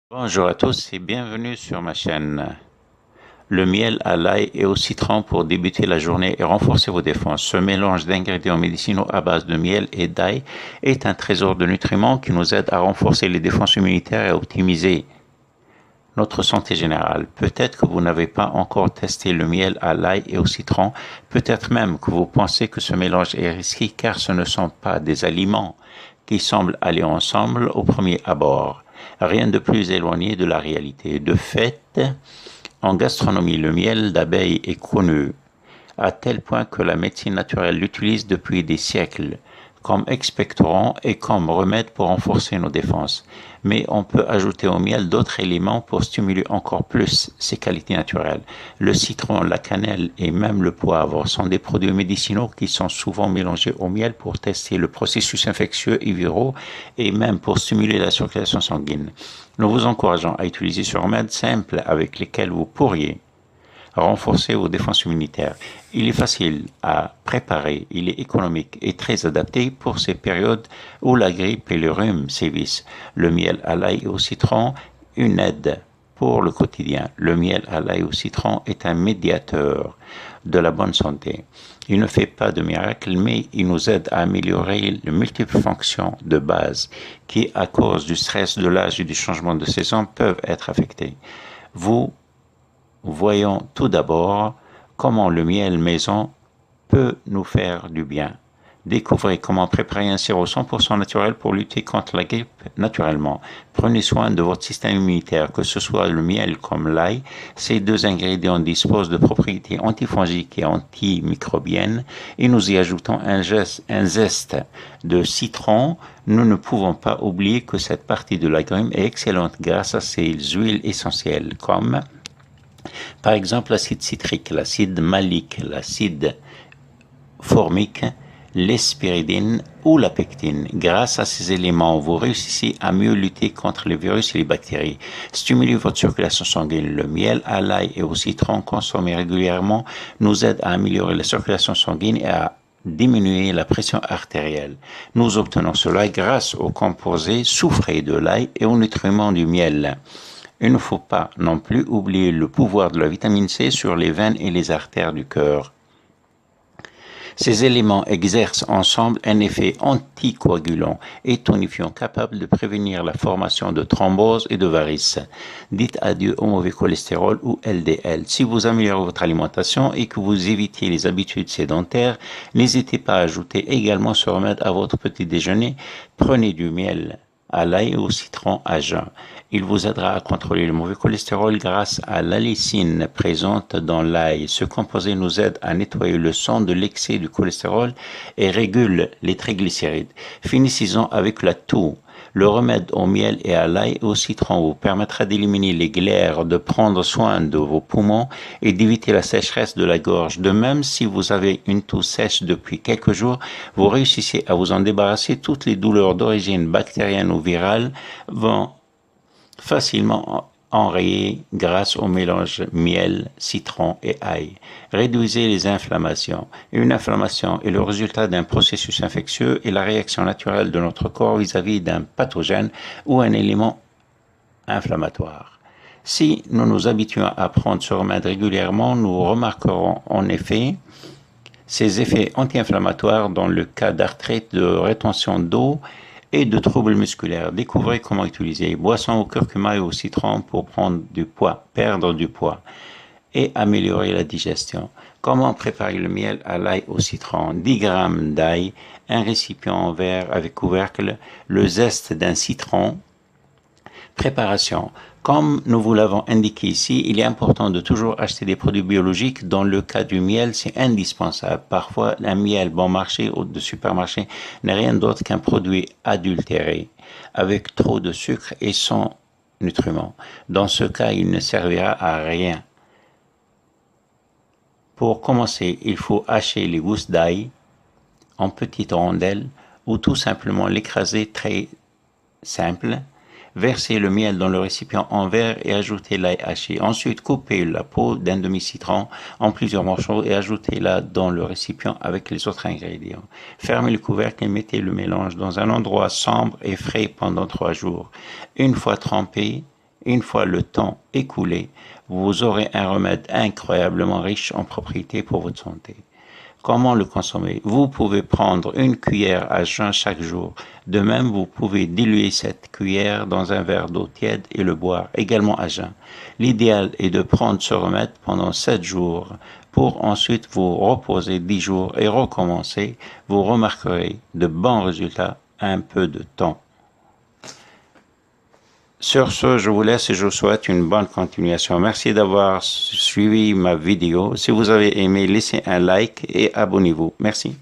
Bonjour à tous et bienvenue sur ma chaîne. Le miel à l'ail et au citron pour débuter la journée et renforcer vos défenses. Ce mélange d'ingrédients médicinaux à base de miel et d'ail est un trésor de nutriments qui nous aide à renforcer les défenses immunitaires et à optimiser notre santé générale. Peut-être que vous n'avez pas encore testé le miel à l'ail et au citron. Peut-être même que vous pensez que ce mélange est risqué car ce ne sont pas des aliments qui semblent aller ensemble au premier abord. Rien de plus éloigné de la réalité. De fait, en gastronomie, le miel d'abeille est connu à tel point que la médecine naturelle l'utilise depuis des siècles comme expectorant et comme remède pour renforcer nos défenses. Mais on peut ajouter au miel d'autres éléments pour stimuler encore plus ses qualités naturelles. Le citron, la cannelle et même le poivre sont des produits médicinaux qui sont souvent mélangés au miel pour tester le processus infectieux et viraux et même pour stimuler la circulation sanguine. Nous vous encourageons à utiliser ce remède simple avec lesquels vous pourriez renforcer vos défenses immunitaires. Il est facile à préparer, il est économique et très adapté pour ces périodes où la grippe et le rhume sévissent. Le miel à l'ail et au citron, une aide pour le quotidien. Le miel à l'ail et au citron est un médiateur de la bonne santé. Il ne fait pas de miracle, mais il nous aide à améliorer les multiples fonctions de base qui, à cause du stress, de l'âge et du changement de saison, peuvent être affectées. Voyons tout d'abord comment le miel maison peut nous faire du bien. Découvrez comment préparer un sirop 100% naturel pour lutter contre la grippe naturellement. Prenez soin de votre système immunitaire, que ce soit le miel comme l'ail. Ces deux ingrédients disposent de propriétés antifongiques et antimicrobiennes et nous y ajoutons un zeste de citron. Nous ne pouvons pas oublier que cette partie de l'agrume est excellente grâce à ses huiles essentielles comme par exemple l'acide citrique, l'acide malique, l'acide formique, l'hespéridine ou la pectine. Grâce à ces éléments, vous réussissez à mieux lutter contre les virus et les bactéries. Stimulez votre circulation sanguine. Le miel à l'ail et au citron consommé régulièrement nous aide à améliorer la circulation sanguine et à diminuer la pression artérielle. Nous obtenons cela grâce aux composés soufrés de l'ail et aux nutriments du miel. Il ne faut pas non plus oublier le pouvoir de la vitamine C sur les veines et les artères du cœur. Ces éléments exercent ensemble un effet anticoagulant et tonifiant capable de prévenir la formation de thromboses et de varices. Dites adieu au mauvais cholestérol ou LDL. Si vous améliorez votre alimentation et que vous évitez les habitudes sédentaires, n'hésitez pas à ajouter également ce remède à votre petit déjeuner. Prenez du miel à l'ail et au citron à jeun. Il vous aidera à contrôler le mauvais cholestérol grâce à l'allicine présente dans l'ail. Ce composé nous aide à nettoyer le sang de l'excès du cholestérol et régule les triglycérides. Finissons avec la toux. Le remède au miel et à l'ail et au citron vous permettra d'éliminer les glaires, de prendre soin de vos poumons et d'éviter la sécheresse de la gorge. De même, si vous avez une toux sèche depuis quelques jours, vous réussissez à vous en débarrasser. Toutes les douleurs d'origine bactérienne ou virale vont facilement enrayé grâce au mélange miel, citron et ail. Réduisez les inflammations. Une inflammation est le résultat d'un processus infectieux et la réaction naturelle de notre corps vis-à-vis d'un pathogène ou un élément inflammatoire. Si nous nous habituons à prendre ce remède régulièrement, nous remarquerons en effet ces effets anti-inflammatoires dans le cas d'arthrite, de rétention d'eau et de troubles musculaires. Découvrez comment utiliser boisson au curcuma et au citron pour prendre du poids, perdre du poids et améliorer la digestion. Comment préparer le miel à l'ail au citron? 10 g d'ail, un récipient en verre avec couvercle, le zeste d'un citron. Préparation. Comme nous vous l'avons indiqué ici, il est important de toujours acheter des produits biologiques. Dans le cas du miel, c'est indispensable. Parfois, un miel bon marché ou de supermarché n'est rien d'autre qu'un produit adultéré, avec trop de sucre et sans nutriments. Dans ce cas, il ne servira à rien. Pour commencer, il faut hacher les gousses d'ail en petites rondelles ou tout simplement l'écraser très simple. Versez le miel dans le récipient en verre et ajoutez l'ail haché. Ensuite, coupez la peau d'un demi-citron en plusieurs morceaux et ajoutez-la dans le récipient avec les autres ingrédients. Fermez le couvercle et mettez le mélange dans un endroit sombre et frais pendant 3 jours. Une fois trempé, Une fois le temps écoulé, vous aurez un remède incroyablement riche en propriétés pour votre santé. Comment le consommer? Vous pouvez prendre une cuillère à jeun chaque jour. De même, vous pouvez diluer cette cuillère dans un verre d'eau tiède et le boire également à jeun. L'idéal est de prendre ce remède pendant 7 jours pour ensuite vous reposer 10 jours et recommencer. Vous remarquerez de bons résultats en un peu de temps. Sur ce, je vous laisse et je vous souhaite une bonne continuation. Merci d'avoir suivi ma vidéo. Si vous avez aimé, laissez un like et abonnez-vous. Merci.